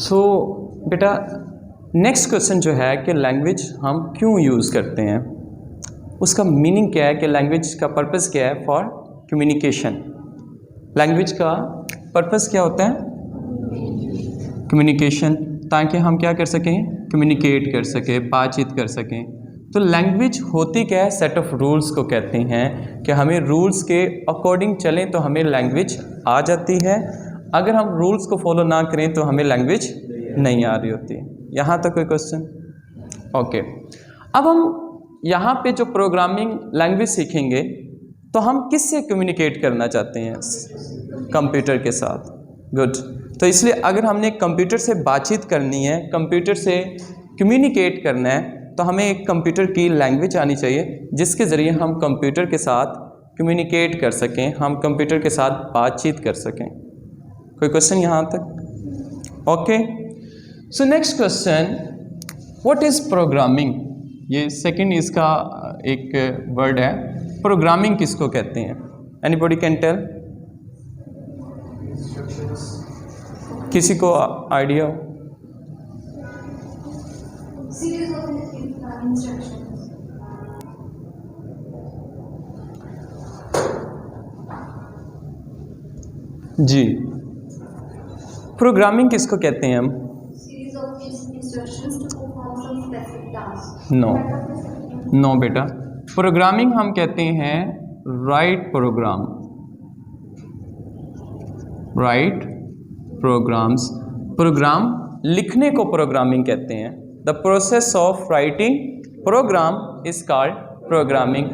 सो बेटा next question जो है कि लैंग्वेज हम क्यों यूज़ करते हैं, उसका मीनिंग क्या है कि लैंग्वेज का पर्पस क्या है फॉर कम्युनिकेशन। लैंग्वेज का पर्पस क्या होता है? कम्युनिकेशन, ताकि हम क्या कर सकें, कम्युनिकेट कर सकें, बातचीत कर सकें। तो लैंग्वेज होती क्या है? सेट ऑफ रूल्स को कहते हैं कि हमें रूल्स के अकॉर्डिंग चलें तो हमें लैंग्वेज आ जाती है, अगर हम रूल्स को फॉलो ना करें तो हमें लैंग्वेज नहीं आ रही होती। यहाँ तक कोई क्वेश्चन? ओके। अब हम यहाँ पे जो प्रोग्रामिंग लैंग्वेज सीखेंगे तो हम किससे कम्युनिकेट करना चाहते हैं? कंप्यूटर के साथ। गुड। तो इसलिए अगर हमने कंप्यूटर से बातचीत करनी है, कंप्यूटर से कम्युनिकेट करना है, तो हमें एक कंप्यूटर की लैंग्वेज आनी चाहिए जिसके ज़रिए हम कंप्यूटर के साथ कम्युनिकेट कर सकें, हम कंप्यूटर के साथ बातचीत कर सकें। कोई क्वेश्चन यहाँ तक? Okay. So next question, what is programming? ये सेकंड इसका एक वर्ड है। प्रोग्रामिंग किसको कहते हैं? Anybody can tell? किसी को आइडिया हो? जी, प्रोग्रामिंग किसको कहते हैं हम? नो नो बेटा, प्रोग्रामिंग हम कहते हैं write program, write programs. Program लिखने को प्रोग्रामिंग कहते हैं। The process of writing program is called programming.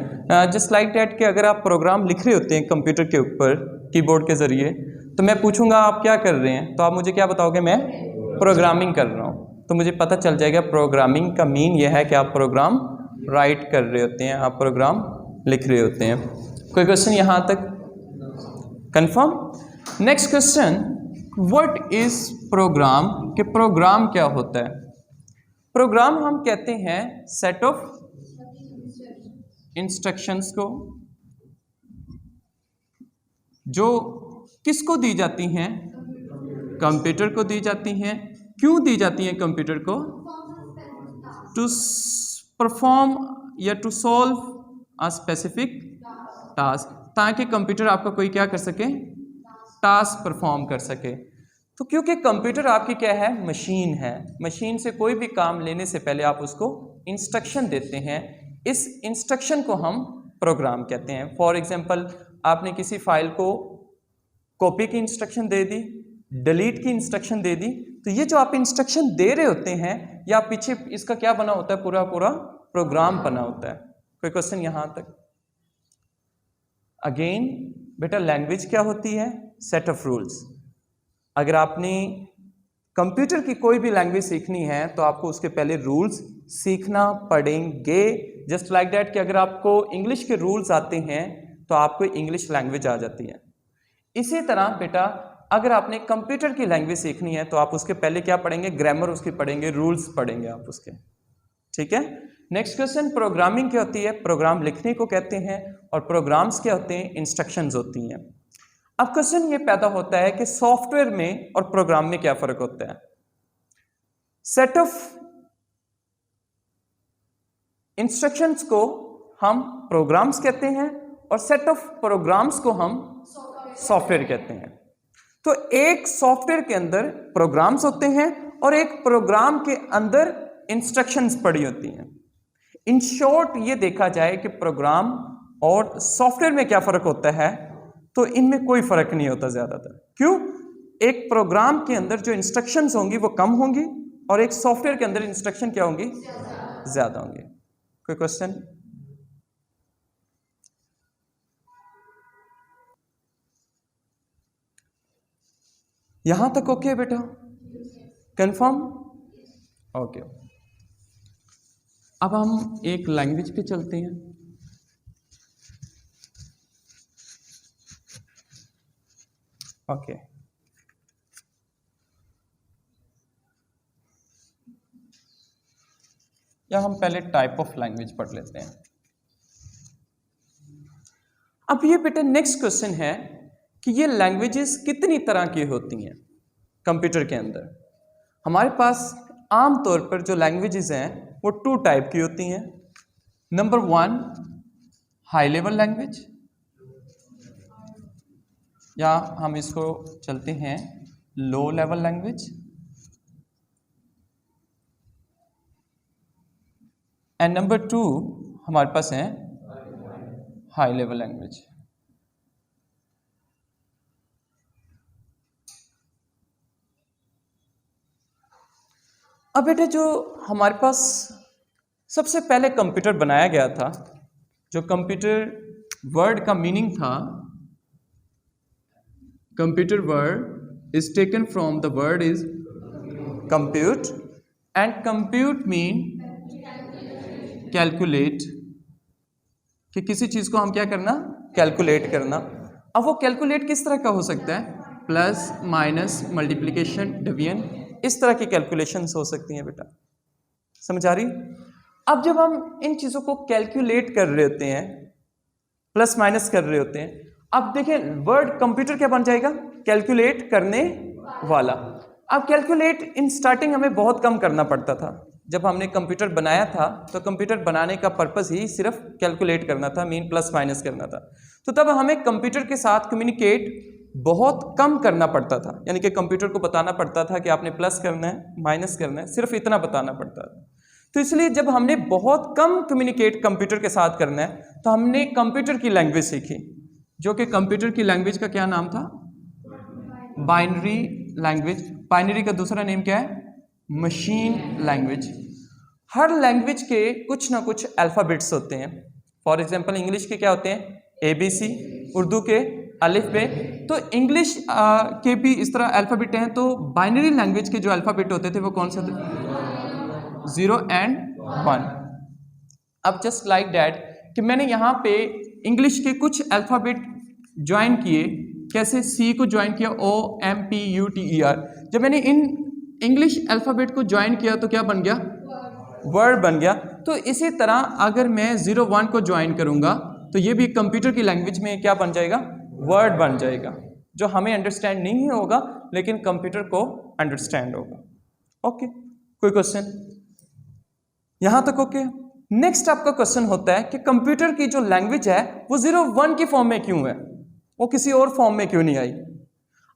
Just like that कि अगर आप प्रोग्राम लिख रहे होते हैं कंप्यूटर के ऊपर कीबोर्ड के ज़रिए, तो मैं पूछूंगा आप क्या कर रहे हैं, तो आप मुझे क्या बताओगे? मैं प्रोग्रामिंग कर रहा हूँ। तो मुझे पता चल जाएगा प्रोग्रामिंग का मीन यह है कि आप प्रोग्राम राइट कर रहे होते हैं, आप प्रोग्राम लिख रहे होते हैं। कोई क्वेश्चन यहाँ तक? Confirm? Next question, what is program? कि प्रोग्राम क्या होता है? प्रोग्राम हम कहते हैं सेट ऑफ इंस्ट्रक्शंस को जो किसको दी जाती हैं? कंप्यूटर को दी जाती हैं। क्यों दी जाती हैं कंप्यूटर को? टू परफॉर्म या to solve a specific task, ताकि कंप्यूटर आपका कोई क्या कर सके? टास्क परफॉर्म कर सके। तो क्योंकि कंप्यूटर आपकी क्या है? मशीन है। मशीन से कोई भी काम लेने से पहले आप उसको इंस्ट्रक्शन देते हैं, इस इंस्ट्रक्शन को हम प्रोग्राम कहते हैं। फॉर एग्जांपल, आपने किसी फाइल को कॉपी की इंस्ट्रक्शन दे दी, डिलीट की इंस्ट्रक्शन दे दी, तो ये जो आप इंस्ट्रक्शन दे रहे होते हैं या पीछे इसका क्या बना होता है? पूरा पूरा प्रोग्राम बना होता है। कोई क्वेश्चन यहाँ तक? अगेन बेटा, लैंग्वेज क्या होती है? Set of rules. अगर आपने कंप्यूटर की कोई भी लैंग्वेज सीखनी है तो आपको उसके पहले रूल्स सीखना पड़ेंगे। जस्ट लाइक दैट कि अगर आपको इंग्लिश के रूल्स आते हैं तो आपको इंग्लिश लैंग्वेज आ जाती है। इसी तरह बेटा, अगर आपने कंप्यूटर की लैंग्वेज सीखनी है तो आप उसके पहले क्या पढ़ेंगे? ग्रामर उसकी पढ़ेंगे, रूल्स पढ़ेंगे आप उसके। ठीक है। नेक्स्ट क्वेश्चन, प्रोग्रामिंग क्या होती है? प्रोग्राम लिखने को कहते हैं, और प्रोग्राम्स क्या होते हैं? इंस्ट्रक्शंस होती हैं। अब क्वेश्चन ये पैदा होता है कि सॉफ्टवेयर में और प्रोग्राम में क्या फर्क होता है? सेट ऑफ इंस्ट्रक्शंस को हम प्रोग्राम्स कहते हैं और सेट ऑफ प्रोग्राम्स को हम सॉफ्टवेयर कहते हैं। तो एक सॉफ्टवेयर के अंदर प्रोग्राम्स होते हैं और एक प्रोग्राम के अंदर इंस्ट्रक्शंस पड़ी होती हैं। इन शॉर्ट ये देखा जाए कि प्रोग्राम और सॉफ्टवेयर में क्या फर्क होता है, तो इनमें कोई फर्क नहीं होता ज्यादातर। क्यों? एक प्रोग्राम के अंदर जो इंस्ट्रक्शंस होंगी वो कम होंगी और एक सॉफ्टवेयर के अंदर इंस्ट्रक्शन क्या होंगी? ज्यादा होंगे। कोई क्वेश्चन? यहां तक ओके बेटा? कंफर्म? ओके। अब हम एक लैंग्वेज पे चलते हैं। ओके। या हम पहले टाइप ऑफ लैंग्वेज पढ़ लेते हैं। अब ये बेटा नेक्स्ट क्वेश्चन है कि ये लैंग्वेजेस कितनी तरह की होती हैं कंप्यूटर के अंदर। हमारे पास आम तौर पर जो लैंग्वेजेस हैं वो 2 टाइप की होती हैं। नंबर 1 हाई लेवल लैंग्वेज, या हम इसको चलते हैं low level language, and number 2 हमारे पास है हाई लेवल लैंग्वेज। अब बेटे जो हमारे पास सबसे पहले कंप्यूटर बनाया गया था, जो कंप्यूटर वर्ड का मीनिंग था, computer word is taken from the word is compute, and compute mean calculate, कि किसी चीज को हम क्या करना, कैलकुलेट करना। अब वो कैलकुलेट किस तरह का हो सकता है, प्लस माइनस मल्टीप्लिकेशन डिवीजन, इस तरह की कैलकुलेशंस हो सकती हैं बेटा, समझ आ रही। अब जब हम इन चीजों को कैलकुलेट कर रहे होते हैं, प्लस माइनस कर रहे होते हैं, अब देखिए वर्ड कंप्यूटर क्या बन जाएगा, कैलकुलेट करने वाला। अब कैलकुलेट इन स्टार्टिंग हमें बहुत कम करना पड़ता था। जब हमने कंप्यूटर बनाया था तो कंप्यूटर बनाने का पर्पस ही सिर्फ कैलकुलेट करना था, मीन प्लस माइनस करना था। तो तब हमें कंप्यूटर के साथ कम्युनिकेट बहुत कम करना पड़ता था, यानी कि कंप्यूटर को बताना पड़ता था कि आपने प्लस करना है, माइनस करना है, सिर्फ इतना बताना पड़ता था। तो इसलिए जब हमने बहुत कम कम्युनिकेट कंप्यूटर के साथ करना है तो हमने कंप्यूटर की लैंग्वेज सीखी, जो कि कंप्यूटर की लैंग्वेज का क्या नाम था, बाइनरी लैंग्वेज। बाइनरी का दूसरा नेम क्या है, मशीन लैंग्वेज। हर लैंग्वेज के कुछ ना कुछ अल्फ़ाबेट्स होते हैं। फॉर एग्जांपल इंग्लिश के क्या होते हैं, ABC, उर्दू के अलिफ बे। तो इंग्लिश के भी इस तरह अल्फ़ाबेट हैं। तो बाइनरी लैंग्वेज के जो अल्फ़ाबेट होते थे वो कौन से होते, 0 and 1। अब जस्ट लाइक दैट कि मैंने यहाँ पे इंग्लिश के कुछ अल्फ़ाबेट ज्वाइन किए, कैसे, C को ज्वाइन किया, OMPUTER। जब मैंने इन इंग्लिश अल्फ़ाबेट को ज्वाइन किया तो क्या बन गया, वर्ड बन गया। तो इसी तरह अगर मैं 0-1 को ज्वाइन करूंगा तो ये भी कंप्यूटर की लैंग्वेज में क्या बन जाएगा, वर्ड बन जाएगा, जो हमें अंडरस्टैंड नहीं होगा लेकिन कंप्यूटर को अंडरस्टैंड होगा। ओके, कोई क्वेश्चन यहां तक? ओके। नेक्स्ट आपका क्वेश्चन होता है कि कंप्यूटर की जो लैंग्वेज है वो 0-1 की फॉर्म में क्यों है, वो किसी और फॉर्म में क्यों नहीं आई।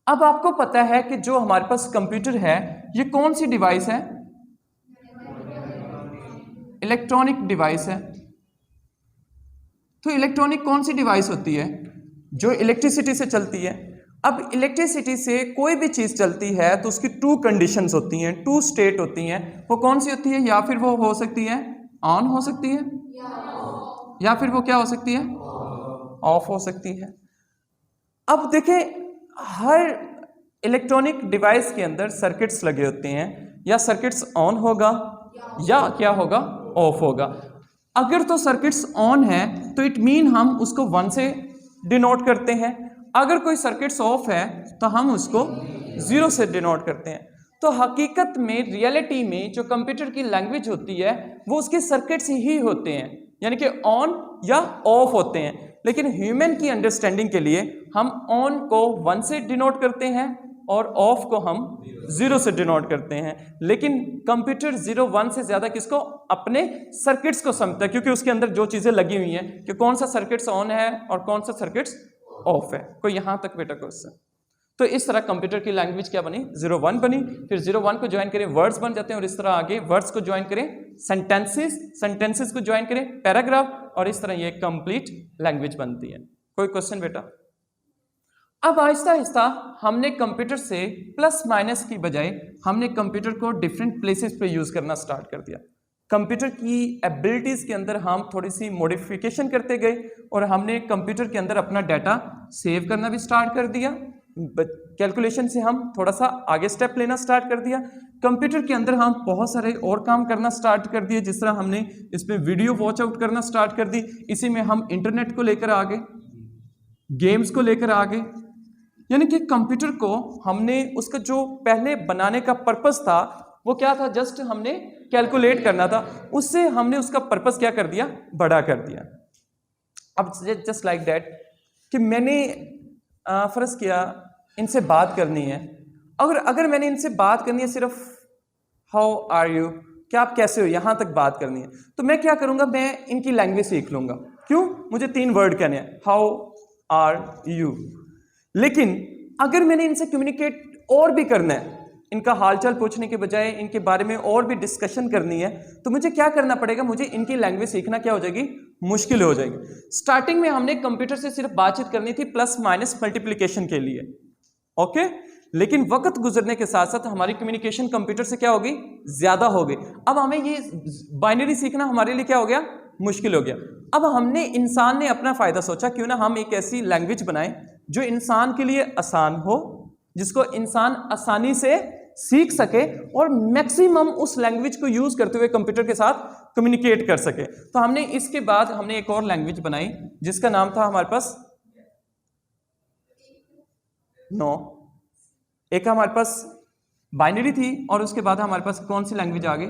अब आपको पता है कि जो हमारे पास कंप्यूटर है ये कौन सी डिवाइस है, इलेक्ट्रॉनिक डिवाइस है। तो इलेक्ट्रॉनिक कौन सी डिवाइस होती है, जो इलेक्ट्रिसिटी से चलती है। अब इलेक्ट्रिसिटी से कोई भी चीज चलती है तो उसकी 2 कंडीशंस होती हैं, 2 स्टेट होती हैं। वो कौन सी होती है, या फिर वो हो सकती है ऑन हो सकती है, या फिर वो क्या हो सकती है, ऑफ हो सकती है। अब देखें हर इलेक्ट्रॉनिक डिवाइस के अंदर सर्किट्स लगे होते हैं, या सर्किट्स ऑन होगा या क्या होगा, ऑफ होगा। अगर तो सर्किट्स ऑन है तो इट मीन हम उसको 1 से डिनोट करते हैं, अगर कोई सर्किट्स ऑफ है तो हम उसको 0 से डिनोट करते हैं। तो हकीकत में रियलिटी में जो कंप्यूटर की लैंग्वेज होती है वो उसके सर्किट्स ही होते हैं, यानी कि ऑन या ऑफ होते हैं। लेकिन ह्यूमन की अंडरस्टैंडिंग के लिए हम ऑन को 1 से डिनोट करते हैं और ऑफ को हम 0 से डिनोट करते हैं। लेकिन कंप्यूटर 0-1 से ज्यादा किसको, अपने सर्किट्स को समझता है, क्योंकि उसके अंदर जो चीजें लगी हुई हैं कि कौन सा सर्किट्स ऑन है और कौन सा सर्किट्स ऑफ है। कोई यहां तक बेटा क्वेश्चन? तो इस तरह कंप्यूटर की लैंग्वेज क्या बनी, 0-1 बनी। फिर 0-1 को ज्वाइन करें वर्ड्स बन जाते हैं, और इस तरह आगे वर्ड्स को ज्वाइन करें सेंटेंसेस, सेंटेंसेस को ज्वाइन करें पैराग्राफ, और इस तरह ये कंप्लीट लैंग्वेज बनती है। कोई क्वेश्चन बेटा? अब आहिस्ता आहिस्ता हमने कंप्यूटर से प्लस माइनस की बजाय हमने कंप्यूटर को डिफरेंट प्लेसेस पे यूज करना स्टार्ट कर दिया। कंप्यूटर की एबिलिटीज के अंदर हम थोड़ी सी मॉडिफिकेशन करते गए, और हमने कंप्यूटर के अंदर अपना डाटा सेव करना भी स्टार्ट कर दिया। कैलकुलेशन से हम थोड़ा सा आगे स्टेप लेना स्टार्ट कर दिया। कंप्यूटर के अंदर हम बहुत सारे और काम करना स्टार्ट कर दिए, जिस तरह हमने इसमें वीडियो वॉच आउट करना स्टार्ट कर दी। इसी में हम इंटरनेट को लेकर आ गए, गेम्स को लेकर आ गए। यानी कि कंप्यूटर को हमने उसका जो पहले बनाने का पर्पस था वो क्या था, जस्ट हमने कैलकुलेट करना था, उससे हमने उसका पर्पस क्या कर दिया, बड़ा कर दिया। अब जस्ट लाइक दैट कि मैंने फर्ज किया इनसे बात करनी है, अगर मैंने इनसे बात करनी है सिर्फ हाउ आर यू, क्या आप कैसे हो, यहां तक बात करनी है। तो मैं क्या करूंगा, मैं इनकी लैंग्वेज सीख लूंगा। क्यों? मुझे 3 वर्ड कहने हैं, हाउ आर यू। लेकिन अगर मैंने इनसे कम्युनिकेट और भी करना है, इनका हालचाल पूछने के बजाय इनके बारे में और भी डिस्कशन करनी है, तो मुझे क्या करना पड़ेगा, मुझे इनकी लैंग्वेज सीखना क्या हो जाएगी, मुश्किल हो जाएगी। स्टार्टिंग में हमने कंप्यूटर से सिर्फ बातचीत करनी थी प्लस माइनस मल्टीप्लिकेशन के लिए, ओके। लेकिन वक्त गुजरने के साथ साथ हमारी कम्युनिकेशन कंप्यूटर से क्या होगी, ज्यादा हो गई। अब हमें ये बाइनरी सीखना हमारे लिए क्या हो गया, मुश्किल हो गया। अब हमने, इंसान ने अपना फायदा सोचा, क्यों ना हम एक ऐसी लैंग्वेज बनाएं जो इंसान के लिए आसान हो, जिसको इंसान आसानी से सीख सके और मैक्सिमम उस लैंग्वेज को यूज करते हुए कंप्यूटर के साथ कम्युनिकेट कर सके। तो हमने इसके बाद हमने एक और लैंग्वेज बनाई जिसका नाम था हमारे पास नो। एक हमारे पास बाइनरी थी और उसके बाद हमारे पास कौन सी लैंग्वेज आ गई,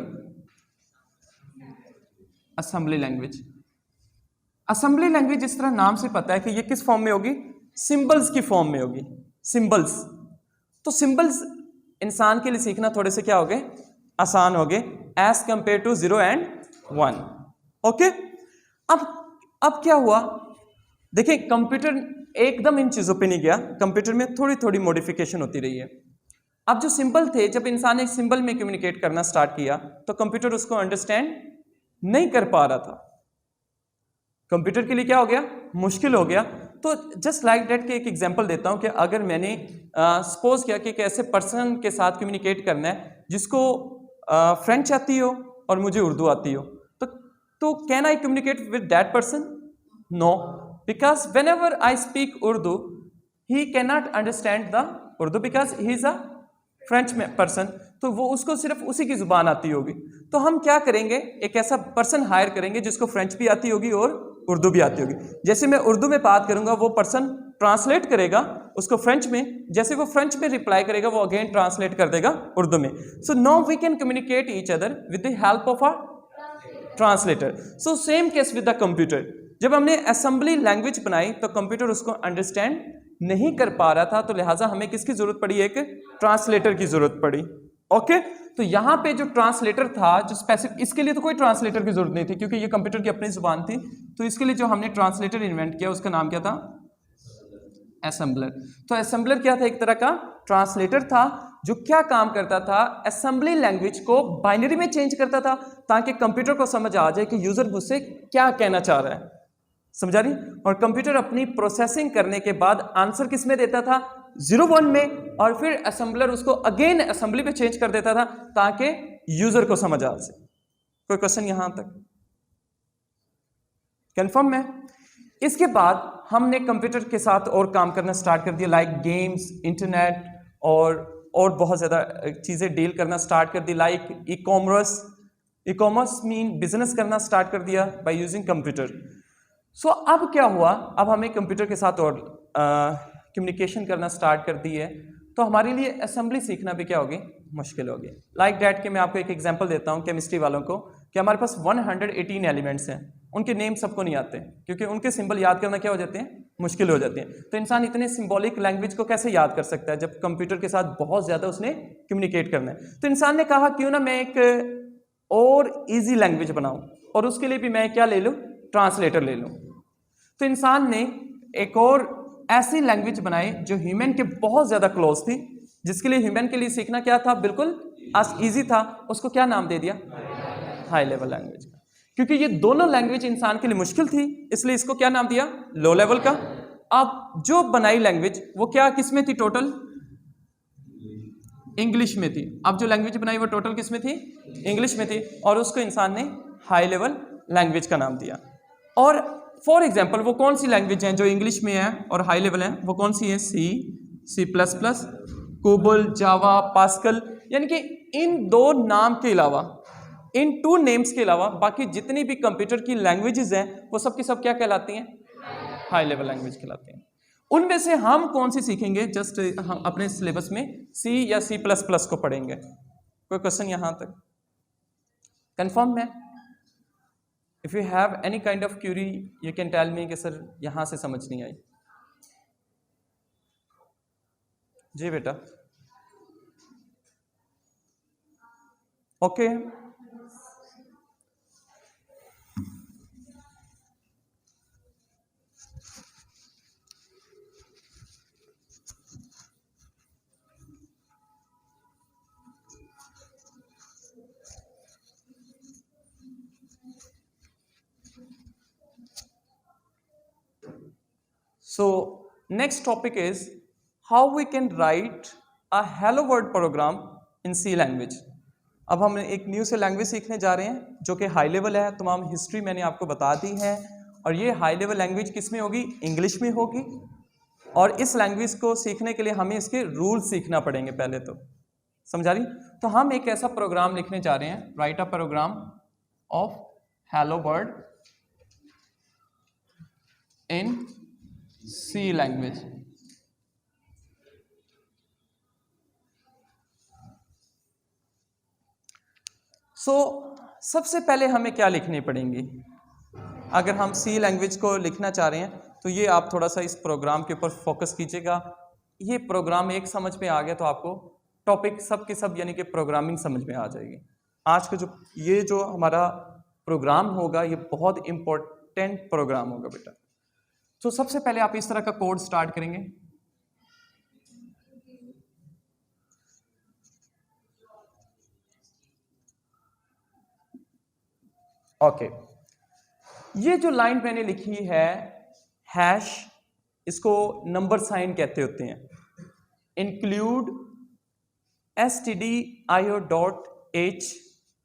असेंबली लैंग्वेज। असेंबली लैंग्वेज जिस तरह नाम से पता है कि ये किस फॉर्म में होगी, सिंबल्स की फॉर्म में होगी, सिंबल्स। तो सिंबल्स इंसान के लिए सीखना थोड़े से क्या हो गए, आसान हो गए as compared to 0 and 1, okay. अब क्या हुआ, देखिए कंप्यूटर एकदम इन चीजों पे नहीं गया, कंप्यूटर में थोड़ी थोड़ी मॉडिफिकेशन होती रही है। अब जो सिंबल थे, जब इंसान ने सिंबल में कम्युनिकेट करना स्टार्ट किया तो कंप्यूटर उसको अंडरस्टैंड नहीं कर पा रहा था, कंप्यूटर के लिए क्या हो गया, मुश्किल हो गया। तो जस्ट लाइक दैट के एक एग्जांपल देता हूं कि अगर मैंने सपोज किया कि एक ऐसे पर्सन के साथ कम्युनिकेट करना है जिसको फ्रेंच आती हो और मुझे उर्दू आती हो, तो can I communicate with that person? No, because whenever I speak Urdu he can not understand the Urdu because he is a French person, तो वो उसको सिर्फ उसी की जुबान आती होगी। तो हम क्या करेंगे, एक ऐसा पर्सन हायर करेंगे जिसको फ्रेंच भी आती होगी और उर्दू भी आती होगी। जैसे मैं उर्दू में बात करूंगा, वो पर्सन ट्रांसलेट करेगा उसको फ्रेंच में, जैसे वो फ्रेंच में रिप्लाई करेगा वो अगेन ट्रांसलेट कर देगा उर्दू में। So now we can communicate each other with the help of a translator. So same case with the computer, जब हमने असेंबली लैंग्वेज बनाई तो कंप्यूटर उसको अंडरस्टैंड नहीं कर पा रहा था, तो लिहाजा हमें किसकी जरूरत पड़ी, एक ट्रांसलेटर की जरूरत पड़ी, ओके। तो यहां पे जो ट्रांसलेटर था, जो स्पेसिफिक, इसके लिए तो कोई ट्रांसलेटर की जरूरत नहीं थी क्योंकि ये कंप्यूटर की अपनी जुबान थी। तो इसके लिए जो हमने ट्रांसलेटर इन्वेंट किया उसका नाम क्या था, असेंबलर। तो असेंबलर क्या था, एक तरह का ट्रांसलेटर था जो क्या काम करता था, असेंबली लैंग्वेज को बाइनरी में चेंज करता था ताकि कंप्यूटर को समझ आ जाए कि यूजर मुझसे क्या कहना चाह रहा है, समझा रही। और कंप्यूटर अपनी प्रोसेसिंग करने के बाद आंसर किस में देता था, 0 1 में, और फिर असेंबलर उसको अगेन असेंबली पे चेंज कर देता था ताकि यूजर को समझ आ सके। कोई क्वेश्चन यहां तक कंफर्म है? इसके बाद हमने कंप्यूटर के साथ और काम करना स्टार्ट कर दिया, लाइक गेम्स, इंटरनेट और बहुत ज्यादा चीजें डील करना स्टार्ट कर दी, like e commerce mean business करना स्टार्ट कर दिया बाय यूजिंग कंप्यूटर। सो अब क्या हुआ, अब हमें कंप्यूटर के साथ और कम्युनिकेशन करना स्टार्ट कर दी है, तो हमारे लिए असेंबली सीखना भी क्या होगी, मुश्किल होगी। लाइक डैट के मैं आपको एक एग्जांपल देता हूं केमिस्ट्री वालों को, कि हमारे पास 118 एलिमेंट्स हैं, उनके नेम सबको नहीं आते क्योंकि उनके सिंबल याद करना क्या हो जाते हैं, मुश्किल हो जाते हैं। तो इंसान इतने सिंबॉलिक लैंग्वेज को कैसे याद कर सकता है जब कंप्यूटर के साथ बहुत ज्यादा उसने कम्युनिकेट करना है। तो इंसान ने कहा क्यों ना मैं एक और ईजी लैंग्वेज बनाऊं, और उसके लिए भी मैं क्या ले लूं, ट्रांसलेटर ले लूं। तो इंसान ने एक और ऐसी लैंग्वेज बनाई जो ह्यूमन के बहुत ज्यादा क्लोज थी, जिसके लिए ह्यूमन के लिए सीखना क्या था, बिल्कुल इजी था। उसको क्या नाम दे दिया, हाई लेवल लैंग्वेज। क्योंकि ये दोनों लैंग्वेज इंसान के लिए मुश्किल थी, इसलिए इसको क्या नाम दिया, लो लेवल का। अब जो बनाई लैंग्वेज वो क्या किस में थी, टोटल इंग्लिश में थी। अब जो लैंग्वेज बनाई वो टोटल किस में थी, इंग्लिश में थी, और उसको इंसान ने हाई लेवल लैंग्वेज का नाम दिया। और फॉर एग्जाम्पल वो कौन सी लैंग्वेज हैं जो इंग्लिश में है और हाई लेवल है, वो कौन सी है, सी प्लस प्लस, कोबल, जावा, पास्कल। यानी कि इन 2 नाम के अलावा, इन 2 नेम्स के अलावा बाकी जितनी भी कंप्यूटर की लैंग्वेजेस हैं वो सब की सब क्या कहलाती हैं, हाई लेवल लैंग्वेज कहलाती हैं। उनमें से हम कौन सी सीखेंगे, जस्ट हम अपने सिलेबस में सी या सी प्लस प्लस को पढ़ेंगे। कोई क्वेश्चन यहां तक कंफर्म है? If you have any kind of query you can tell me कि सर यहां से समझ नहीं आई। जी बेटा, okay. So next topic is how we can write a hello world program in C language। अब हम एक न्यू से लैंग्वेज सीखने जा रहे हैं जो कि हाई लेवल है। तमाम हिस्ट्री मैंने आपको बता दी है और ये हाई लेवल लैंग्वेज किस में होगी? इंग्लिश में होगी। और इस लैंग्वेज को सीखने के लिए हमें इसके रूल्स सीखना पड़ेंगे पहले तो, समझा रही? तो हम एक ऐसा प्रोग्राम लिखने जा रहे हैं, write a program of hello world in C language. सबसे पहले हमें क्या लिखनी पड़ेंगी? अगर हम सी लैंग्वेज को लिखना चाह रहे हैं तो ये आप थोड़ा सा इस प्रोग्राम के ऊपर फोकस कीजिएगा। ये प्रोग्राम एक समझ में आ गया तो आपको टॉपिक सब के सब यानी कि प्रोग्रामिंग समझ में आ जाएगी। आज का जो हमारा प्रोग्राम होगा ये बहुत इंपॉर्टेंट प्रोग्राम होगा बेटा। तो सबसे पहले आप इस तरह का कोड स्टार्ट करेंगे। ओके, ये जो लाइन मैंने लिखी है हैश, इसको नंबर साइन कहते होते हैं। इंक्लूड stdio.h,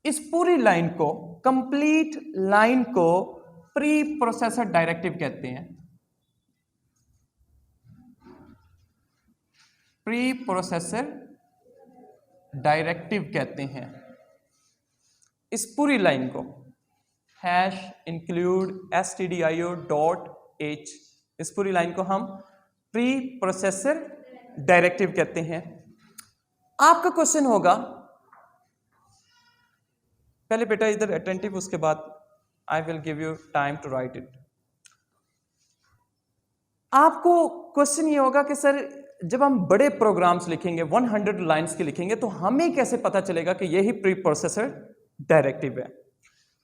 इस पूरी लाइन को, कंप्लीट लाइन को प्री प्रोसेसर डायरेक्टिव कहते हैं। प्री प्रोसेसर डायरेक्टिव कहते हैं इस पूरी लाइन को। हैश इंक्लूड stdio.h, इस पूरी लाइन को हम प्री प्रोसेसर डायरेक्टिव कहते हैं। आपका क्वेश्चन होगा, पहले बेटा इधर अटेंटिव, उसके बाद I will give you time to write it. आपको क्वेश्चन ये होगा कि सर जब हम बड़े प्रोग्राम्स लिखेंगे 100 लाइंस के लिखेंगे तो हमें कैसे पता चलेगा कि यही प्री प्रोसेसर डायरेक्टिव है?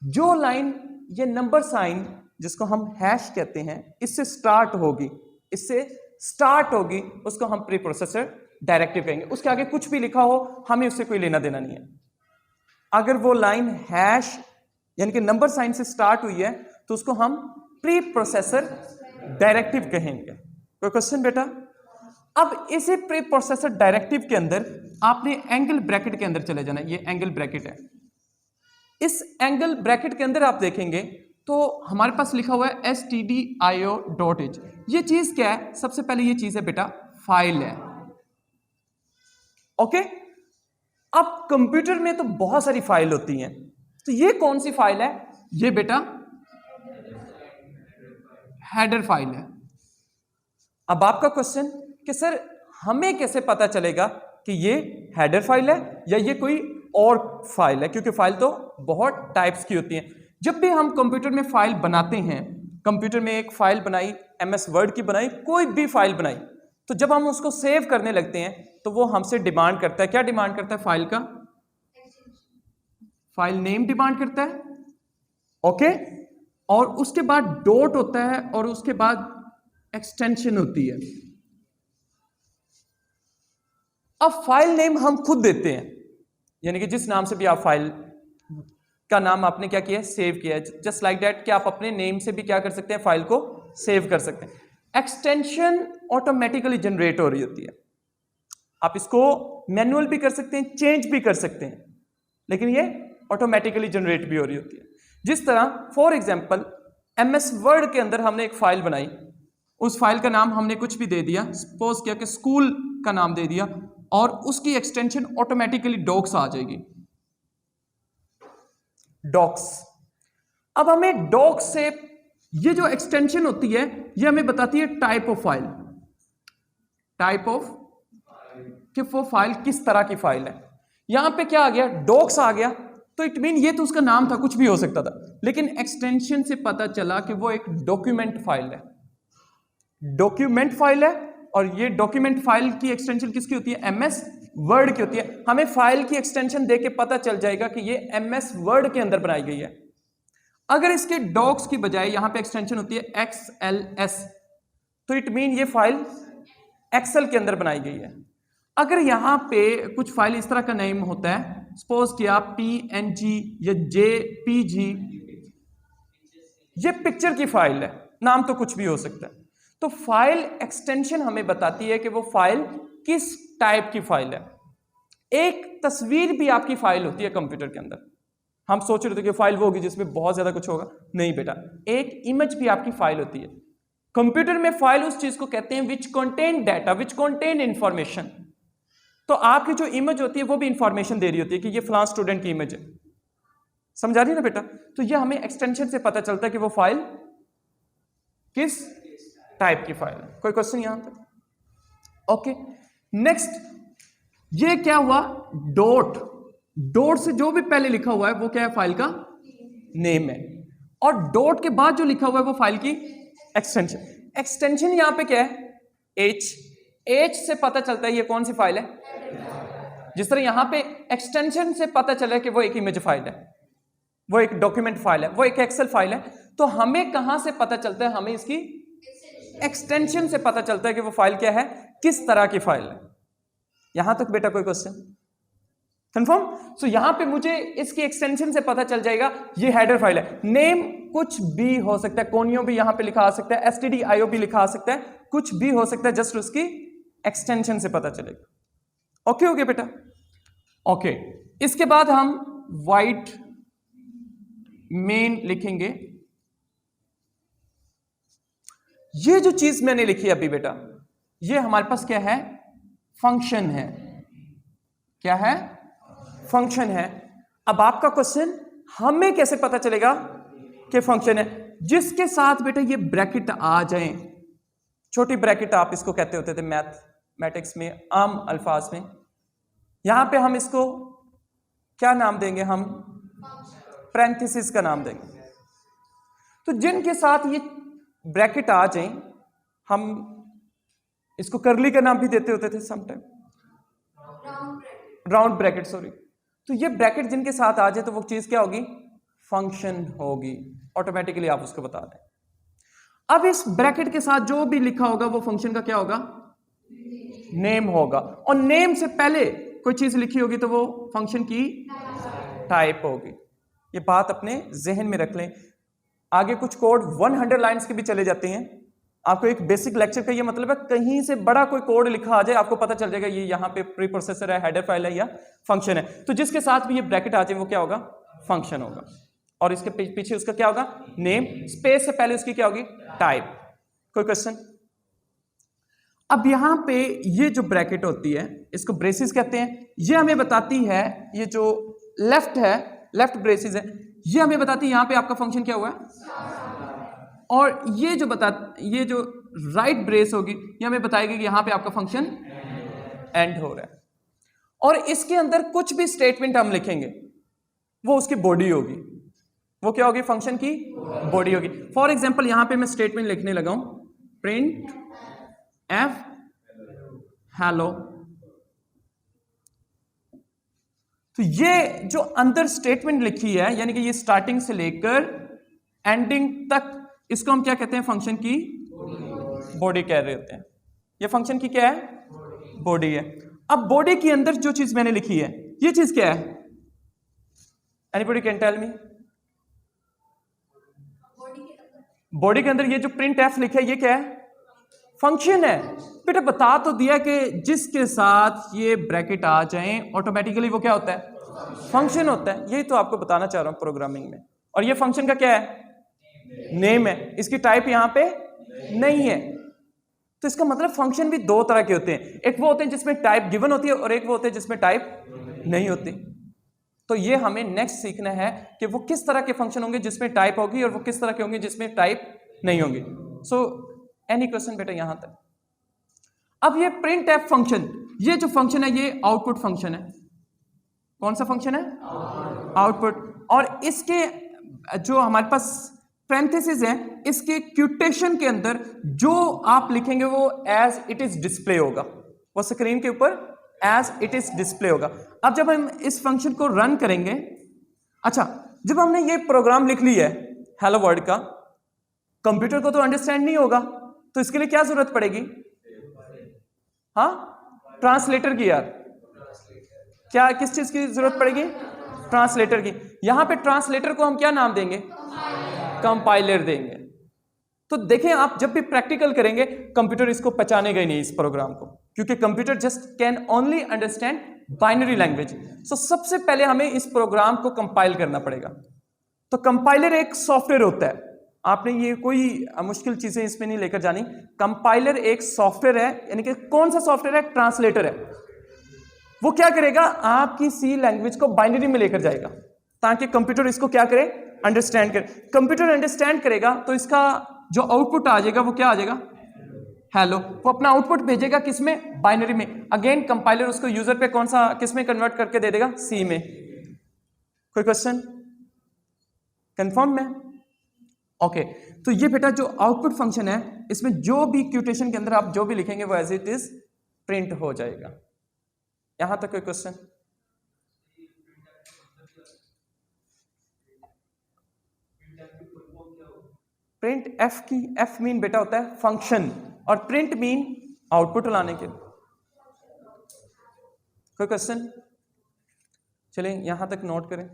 जो लाइन ये नंबर साइन जिसको हम हैश कहते हैं इससे स्टार्ट होगी, उसको हम प्री प्रोसेसर डायरेक्टिव कहेंगे। उसके आगे कुछ भी लिखा हो हमें उससे कोई लेना देना नहीं है। अगर वो लाइन हैश यानी कि नंबर साइन से स्टार्ट हुई है तो उसको हम प्री प्रोसेसर डायरेक्टिव कहेंगे। कोई क्वेश्चन बेटा? अब इसी प्री प्रोसेसर डायरेक्टिव के अंदर आपने एंगल ब्रैकेट के अंदर चले जाना। ये एंगल ब्रैकेट है। इस एंगल ब्रैकेट के अंदर आप देखेंगे तो हमारे पास लिखा हुआ है stdio.h। ये चीज क्या है? सबसे पहले ये चीज है बेटा फाइल है। ओके, अब कंप्यूटर में तो बहुत सारी फाइल होती हैं, तो ये कौन सी फाइल है? ये बेटा हेडर फाइल है। अब आपका क्वेश्चन कि सर हमें कैसे पता चलेगा कि ये हेडर फाइल है या ये कोई और फाइल है? क्योंकि फाइल तो बहुत टाइप्स की होती हैं। जब भी हम कंप्यूटर में फाइल बनाते हैं, कंप्यूटर में एक फाइल बनाई, MS वर्ड की बनाई, कोई भी फाइल बनाई, तो जब हम उसको सेव करने लगते हैं तो वो हमसे डिमांड करता है, क्या डिमांड करता है? फाइल का फाइल नेम डिमांड करता है। ओके, और उसके बाद डॉट होता है और उसके बाद एक्सटेंशन होती है। अब फाइल नेम हम खुद देते हैं, यानी कि जिस नाम से भी आप फाइल का नाम आपने क्या किया है? सेव किया है। जस्ट लाइक दैट कि आप अपने नेम से भी क्या कर सकते हैं? फाइल को सेव कर सकते हैं। एक्सटेंशन ऑटोमेटिकली जनरेट हो रही होती है। आप इसको मैनुअल भी कर सकते हैं, चेंज भी कर सकते हैं, लेकिन ये ऑटोमेटिकली जनरेट भी हो रही होती है। जिस तरह फॉर एग्जांपल MS वर्ड के अंदर हमने एक फाइल बनाई, उस फाइल का नाम हमने कुछ भी दे दिया, सपोज किया कि स्कूल का नाम दे दिया, और उसकी एक्सटेंशन ऑटोमेटिकली डॉक्स आ जाएगी, डॉक्स। अब हमें डॉक्स से ये जो एक्सटेंशन होती है ये हमें बताती है type of file, type of कि वो फाइल किस तरह की फाइल है। यहां पे क्या आ गया? डॉक्स आ गया, तो इट मीन ये तो उसका नाम था, कुछ भी हो सकता था, लेकिन एक्सटेंशन से पता चला कि वो एक डॉक्यूमेंट फाइल है, डॉक्यूमेंट फाइल है। और ये डॉक्यूमेंट फाइल की एक्सटेंशन किसकी होती है? MS वर्ड की होती है। हमें फाइल की एक्सटेंशन देख के पता चल जाएगा कि ये MS वर्ड के अंदर बनाई गई है। अगर इसके डॉक्स की बजाय यहां पे एक्सटेंशन होती है XLS, तो इट मीन ये फाइल एक्सेल के अंदर बनाई गई है। अगर यहां पे कुछ फाइल इस तरह का नेम होता है, सपोज किया PNG या JPG, ये पिक्चर की फाइल है, नाम तो कुछ भी हो सकता है। तो फाइल एक्सटेंशन हमें बताती है कि वो फाइल किस टाइप की फाइल है। एक तस्वीर भी आपकी फाइल होती है कंप्यूटर के अंदर। हम सोच रहे थे कि फाइल वो होगी जिसमें बहुत ज्यादा कुछ होगा, नहीं बेटा, एक इमेज भी आपकी फाइल होती है। कंप्यूटर में फाइल उस चीज को कहते हैं which contain data, which contain information. तो आपकी जो इमेज होती है वो भी इंफॉर्मेशन दे रही होती है कि ये फलां स्टूडेंट की इमेज है। समझा रही ना बेटा? तो ये हमें एक्सटेंशन से पता चलता है कि वो फाइल किस टाइप की फाइल है। कोई क्वेश्चन यहां तक? ओके, नेक्स्ट, ये क्या हुआ? डॉट। डॉट से जो भी पहले लिखा हुआ है वो क्या है? फाइल का नेम है। और डॉट के बाद जो लिखा हुआ है वो फाइल की एक्सटेंशन। एक्सटेंशन यहां पे क्या है? H। H से पता चलता है ये कौन सी फाइल है। जिस तरह यहां पे एक्सटेंशन से पता चला है कि वो एक इमेज फाइल है, वो एक डॉक्यूमेंट फाइल है, वो एक एक्सेल फाइल है। तो हमें कहां से पता चलता है? हमें इसकी एक्सटेंशन से पता चलता है कि वो फाइल क्या है, किस तरह की फाइल है। यहां तक बेटा कोई क्वेश्चन कंफर्म? सो यहां पे मुझे इसकी एक्सटेंशन से पता चल जाएगा ये हेडर फाइल है। नेम कुछ भी हो सकता है, कोनियो भी यहां पे लिखा आ सकता है, stdio भी लिखा आ सकता है, कुछ भी हो सकता है, जस्ट उसकी एक्सटेंशन से पता चलेगा। ओके हो गया बेटा? ओके, इसके बाद हम वाइट मेन लिखेंगे। ये जो चीज मैंने लिखी अभी बेटा, ये हमारे पास क्या है? फंक्शन है। क्या है? फंक्शन है। अब आपका क्वेश्चन, हमें कैसे पता चलेगा कि फंक्शन है? जिसके साथ बेटा ये ब्रैकेट आ जाए, छोटी ब्रैकेट आप इसको कहते होते थे मैथमेटिक्स में, आम अल्फाज में। यहां पे हम इसको क्या नाम देंगे? हम पैरेंथेसिस का नाम देंगे। तो जिनके साथ ये ब्रैकेट आ जाए, हम इसको करली का नाम भी देते होते थे समटाइम, राउंड ब्रैकेट, सॉरी। तो ये ब्रैकेट जिनके साथ आ जाए तो वो चीज क्या होगी? फंक्शन होगी। ऑटोमेटिकली आप उसको बता दें। अब इस ब्रैकेट के साथ जो भी लिखा होगा वो फंक्शन का क्या होगा? नेम होगा। और नेम से पहले कोई चीज लिखी होगी तो वो फंक्शन की टाइप होगी। ये बात अपने जहन में रख लें। आगे कुछ कोड 100 लाइंस के भी चले जाते हैं। आपको एक बेसिक लेक्चर का ये मतलब है, कहीं से बड़ा कोई कोड लिखा आ जाए आपको पता चल जाएगा ये यहाँ पे प्री प्रोसेसर है, हेडर फाइल है या फंक्शन है। तो जिसके साथ भी ये ब्रैकेट आ जाए वो क्या होगा? फंक्शन होगा। और इसके पीछे उसका क्या होगा? नेम। स्पेस से पहले उसकी क्या होगी? टाइप। कोई क्वेश्चन? अब यहां पे ये जो ब्रैकेट होती है इसको ब्रेसिस कहते हैं। ये हमें बताती है, ये जो लेफ्ट है, लेफ्ट ब्रेसिस है, ये हमें बताती है यहां पे आपका फंक्शन क्या हुआ है। और ये जो राइट ब्रेस होगी ये हमें बताएगी कि यहां पे आपका फंक्शन एंड हो रहा है। और इसके अंदर कुछ भी स्टेटमेंट हम लिखेंगे वो उसकी बॉडी होगी। वो क्या होगी? फंक्शन की बॉडी होगी। फॉर एग्जाम्पल यहां पे मैं स्टेटमेंट लिखने लगा हूं, प्रिंट एफ हेलो। तो ये जो अंदर स्टेटमेंट लिखी है, यानी कि ये स्टार्टिंग से लेकर एंडिंग तक, इसको हम क्या कहते हैं? फंक्शन की बॉडी कह रहे होते हैं। ये फंक्शन की क्या है? बॉडी है। अब बॉडी के अंदर जो चीज मैंने लिखी है ये चीज क्या है? Anybody can tell me? Body के अंदर ये जो प्रिंट एफ लिखा है ये क्या है? फंक्शन है। बेटा बता तो दिया कि जिसके साथ ये ब्रैकेट आ जाए ऑटोमेटिकली वो क्या होता है? फंक्शन होता है। यही तो आपको बताना चाह रहा हूं प्रोग्रामिंग में। और ये फंक्शन का क्या है? नेम है। इसकी टाइप यहां पे नहीं है। तो इसका मतलब फंक्शन भी दो तरह के होते हैं। एक वो होते हैं जिसमें टाइप गिवन होती है और एक वो होते हैं जिसमें टाइप नहीं होती। तो ये हमें नेक्स्ट सीखना है कि वो किस तरह के फंक्शन होंगे जिसमें टाइप होगी और वो किस तरह के होंगे जिसमें टाइप नहीं होंगी। सो एनी क्वेश्चन बेटा यहां तक? अब ये प्रिंट एफ फंक्शन, ये जो फंक्शन है ये आउटपुट फंक्शन है। कौन सा फंक्शन है? आउटपुट। और इसके जो हमारे पास पैरेंथेसिस है, इसके क्यूटेशन के अंदर जो आप लिखेंगे वो एज इट इज डिस्प्ले होगा, वो स्क्रीन के ऊपर एज इट इज डिस्प्ले होगा। अब जब हम इस फंक्शन को रन करेंगे, अच्छा जब हमने ये प्रोग्राम लिख लिया है हेलो वर्ल्ड का, कंप्यूटर को तो अंडरस्टैंड नहीं होगा, तो इसके लिए क्या जरूरत पड़ेगी? हाँ, ट्रांसलेटर की। यार क्या, किस चीज की जरूरत पड़ेगी? ट्रांसलेटर की। यहां पे ट्रांसलेटर को हम क्या नाम देंगे? कंपाइलर देंगे। तो देखें आप जब भी प्रैक्टिकल करेंगे, कंप्यूटर इसको पहचानेगा ही नहीं इस प्रोग्राम को, क्योंकि computer just can only understand binary language. So सबसे पहले हमें इस प्रोग्राम को कंपाइल करना पड़ेगा। तो कंपाइलर एक सॉफ्टवेयर होता है, आपने ये कोई मुश्किल चीजें इसमें नहीं लेकर जानी। कंपाइलर एक सॉफ्टवेयर है, यानी कि कौन सा सॉफ्टवेयर है? ट्रांसलेटर है। वो क्या करेगा? आपकी सी लैंग्वेज को बाइनरी में लेकर जाएगा, ताकि कंप्यूटर इसको क्या करे? अंडरस्टैंड करे। कंप्यूटर अंडरस्टैंड करेगा तो इसका जो आउटपुट आ जाएगा वो क्या आ जाएगा? हेलो। वो अपना आउटपुट भेजेगा किसमें? बाइनरी में। अगेन कंपाइलर उसको यूजर पे कौन सा, किस में कन्वर्ट करके दे देगा? सी में। कोई क्वेश्चन? कंफर्म में? ओके। तो ये बेटा जो आउटपुट फंक्शन है, इसमें जो भी क्यूटेशन के अंदर आप जो भी लिखेंगे वो एज इट इज प्रिंट हो जाएगा। यहां तक कोई क्वेश्चन? प्रिंट एफ की, एफ मीन बेटा होता है फंक्शन, और प्रिंट मीन आउटपुट लाने के। कोई क्वेश्चन? चलें यहां तक नोट करें।